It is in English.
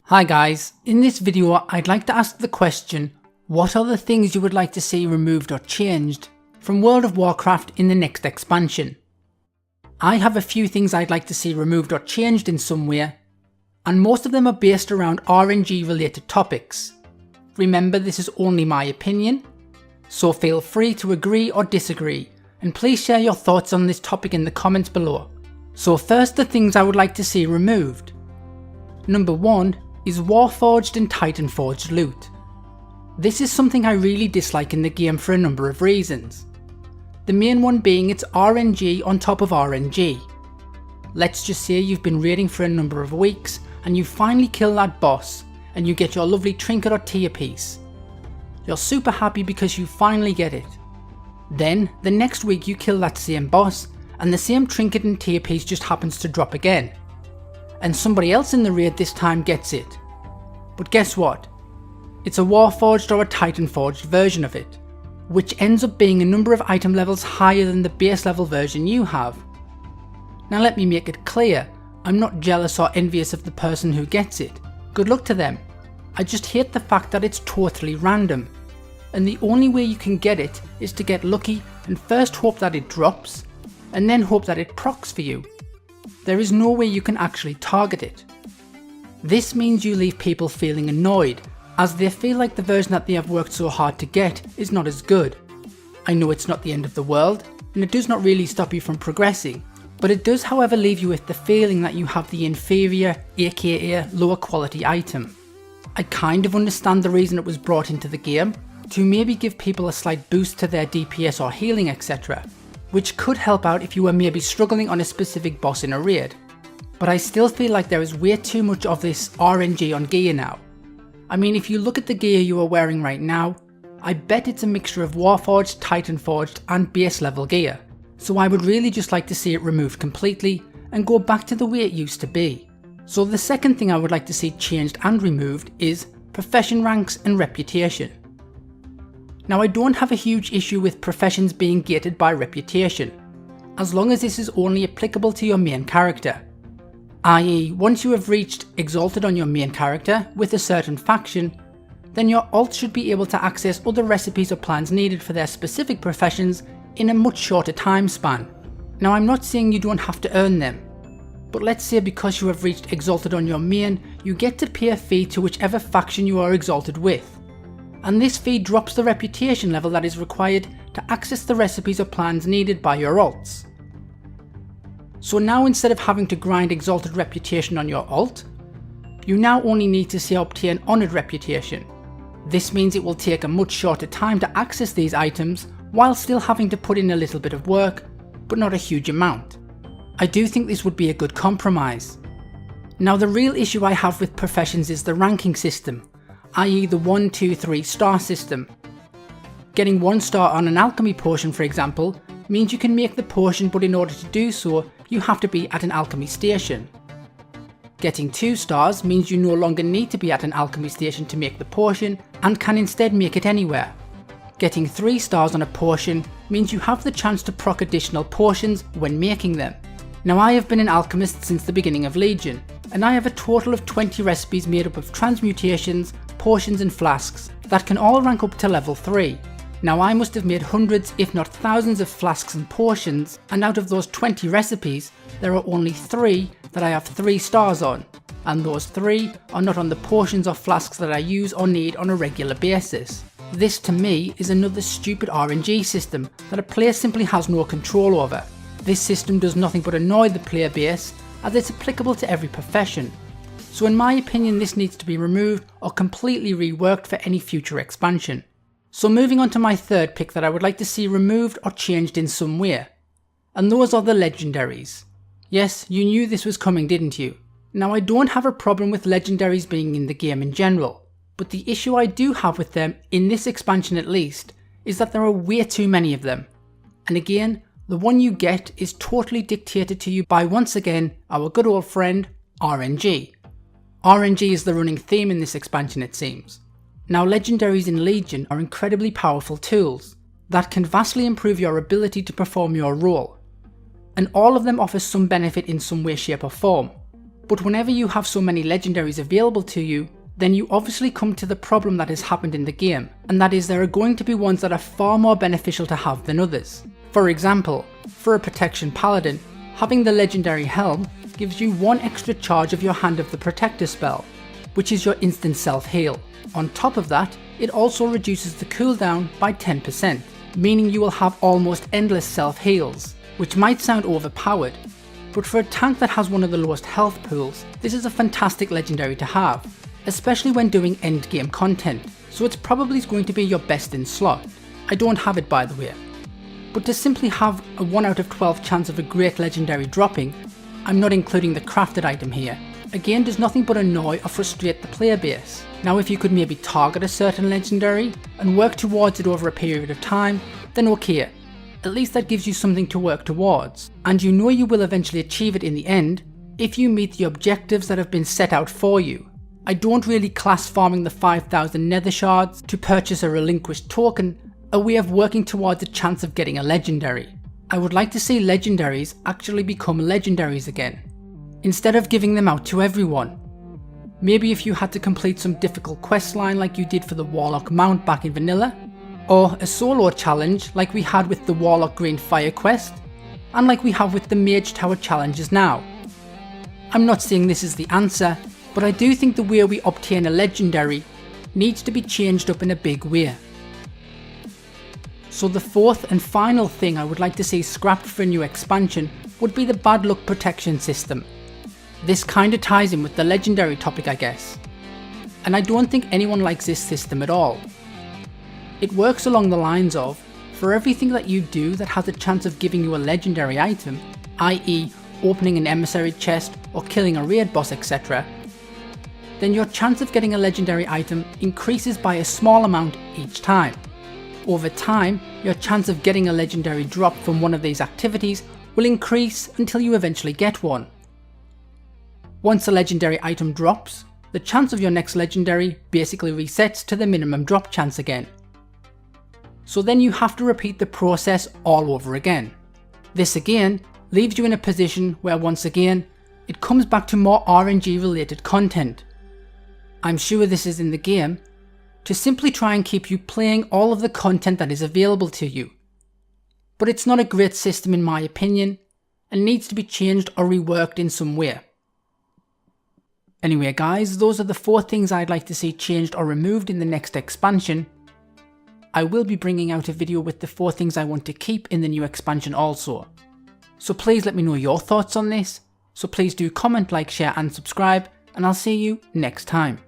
Hi guys, in this video I'd like to ask the question, what are the things you would like to see removed or changed from World of Warcraft in the next expansion? I have a few things I'd like to see removed or changed in some way, and most of them are based around RNG related topics. Remember, this is only my opinion, so feel free to agree or disagree, and please share your thoughts on this topic in the comments below. So first, the things I would like to see removed. Number 1 is Warforged and Titanforged loot. This is something I really dislike in the game for a number of reasons. The main one being it's RNG on top of RNG. Let's just say you've been raiding for a number of weeks and you finally kill that boss and you get your lovely trinket or tier piece. You're super happy because you finally get it. Then the next week you kill that same boss and the same trinket and tier piece just happens to drop again. And somebody else in the raid this time gets it. But guess what? It's a Warforged or a Titanforged version of it, which ends up being a number of item levels higher than the base level version you have. Now let me make it clear, I'm not jealous or envious of the person who gets it. Good luck to them. I just hate the fact that it's totally random, and the only way you can get it is to get lucky and first hope that it drops, and then hope that it procs for you. There is no way you can actually target it. This means you leave people feeling annoyed, as they feel like the version that they have worked so hard to get is not as good. I know it's not the end of the world, and it does not really stop you from progressing, but it does however leave you with the feeling that you have the inferior, aka lower quality item. I kind of understand the reason it was brought into the game, to maybe give people a slight boost to their DPS or healing etc, which could help out if you were maybe struggling on a specific boss in a raid. But I still feel like there is way too much of this RNG on gear now. I mean, if you look at the gear you are wearing right now, I bet it's a mixture of Warforged, Titanforged and base level gear. So I would really just like to see it removed completely and go back to the way it used to be. So the second thing I would like to see changed and removed is profession ranks and reputation. Now, I don't have a huge issue with professions being gated by reputation, as long as this is only applicable to your main character. I.e., once you have reached Exalted on your main character with a certain faction, then your alt should be able to access other recipes or plans needed for their specific professions in a much shorter time span. Now, I'm not saying you don't have to earn them, but let's say because you have reached Exalted on your main, you get to pay a fee to whichever faction you are Exalted with. And this fee drops the reputation level that is required to access the recipes or plans needed by your alts. So now, instead of having to grind Exalted reputation on your alt, you now only need to say obtain Honoured reputation. This means it will take a much shorter time to access these items while still having to put in a little bit of work, but not a huge amount. I do think this would be a good compromise. Now, the real issue I have with professions is the ranking system, i.e. the 1, 2, 3 star system. Getting 1 star on an alchemy potion, for example, means you can make the potion, but in order to do so, you have to be at an alchemy station. Getting 2 stars means you no longer need to be at an alchemy station to make the potion, and can instead make it anywhere. Getting 3 stars on a potion means you have the chance to proc additional potions when making them. Now, I have been an alchemist since the beginning of Legion, and I have a total of 20 recipes made up of transmutations, potions and flasks that can all rank up to level 3. Now, I must have made hundreds if not thousands of flasks and potions, and out of those 20 recipes there are only 3 that I have 3 stars on, and those 3 are not on the potions or flasks that I use or need on a regular basis. This to me is another stupid RNG system that a player simply has no control over. This system does nothing but annoy the player base, as it's applicable to every profession. So in my opinion, this needs to be removed or completely reworked for any future expansion. So moving on to my third pick that I would like to see removed or changed in some way, and those are the legendaries. Yes, you knew this was coming, didn't you? Now, I don't have a problem with legendaries being in the game in general, but the issue I do have with them, in this expansion at least, is that there are way too many of them. And again, the one you get is totally dictated to you by, once again, our good old friend RNG. RNG is the running theme in this expansion, it seems. Now, legendaries in Legion are incredibly powerful tools that can vastly improve your ability to perform your role, and all of them offer some benefit in some way, shape or form. But whenever you have so many legendaries available to you, then you obviously come to the problem that has happened in the game, and that is there are going to be ones that are far more beneficial to have than others. For example, for a protection paladin, having the legendary helm gives you 1 extra charge of your Hand of the Protector spell, which is your instant self heal. On top of that, it also reduces the cooldown by 10%, meaning you will have almost endless self heals, which might sound overpowered, but for a tank that has one of the lowest health pools, this is a fantastic legendary to have, especially when doing end game content, so it's probably going to be your best in slot. I don't have it, by the way. But to simply have a 1 out of 12 chance of a great legendary dropping, I'm not including the crafted item here, again does nothing but annoy or frustrate the player base. Now if you could maybe target a certain legendary and work towards it over a period of time, then okay, at least that gives you something to work towards, and you know you will eventually achieve it in the end if you meet the objectives that have been set out for you. I don't really class farming the 5,000 nether shards to purchase a relinquished token a way of working towards a chance of getting a legendary. I would like to see legendaries actually become legendaries again, instead of giving them out to everyone. Maybe if you had to complete some difficult questline like you did for the Warlock mount back in vanilla, or a solo challenge like we had with the Warlock Green Fire quest, and like we have with the Mage Tower challenges now. I'm not saying this is the answer, but I do think the way we obtain a legendary needs to be changed up in a big way. So the fourth and final thing I would like to see scrapped for a new expansion would be the bad luck protection system. This kinda ties in with the legendary topic, I guess. And I don't think anyone likes this system at all. It works along the lines of, for everything that you do that has a chance of giving you a legendary item, i.e. opening an emissary chest or killing a raid boss, etc., then your chance of getting a legendary item increases by a small amount each time. Over time, your chance of getting a legendary drop from one of these activities will increase until you eventually get one. Once a legendary item drops, the chance of your next legendary basically resets to the minimum drop chance again. So then you have to repeat the process all over again. This again leaves you in a position where once again, it comes back to more RNG related content. I'm sure this is in the game, to simply try and keep you playing all of the content that is available to you. But it's not a great system in my opinion, and needs to be changed or reworked in some way. Anyway guys, those are the 4 things I'd like to see changed or removed in the next expansion. I will be bringing out a video with the 4 things I want to keep in the new expansion also. So please let me know your thoughts on this, so please do comment, like, share and subscribe, and I'll see you next time.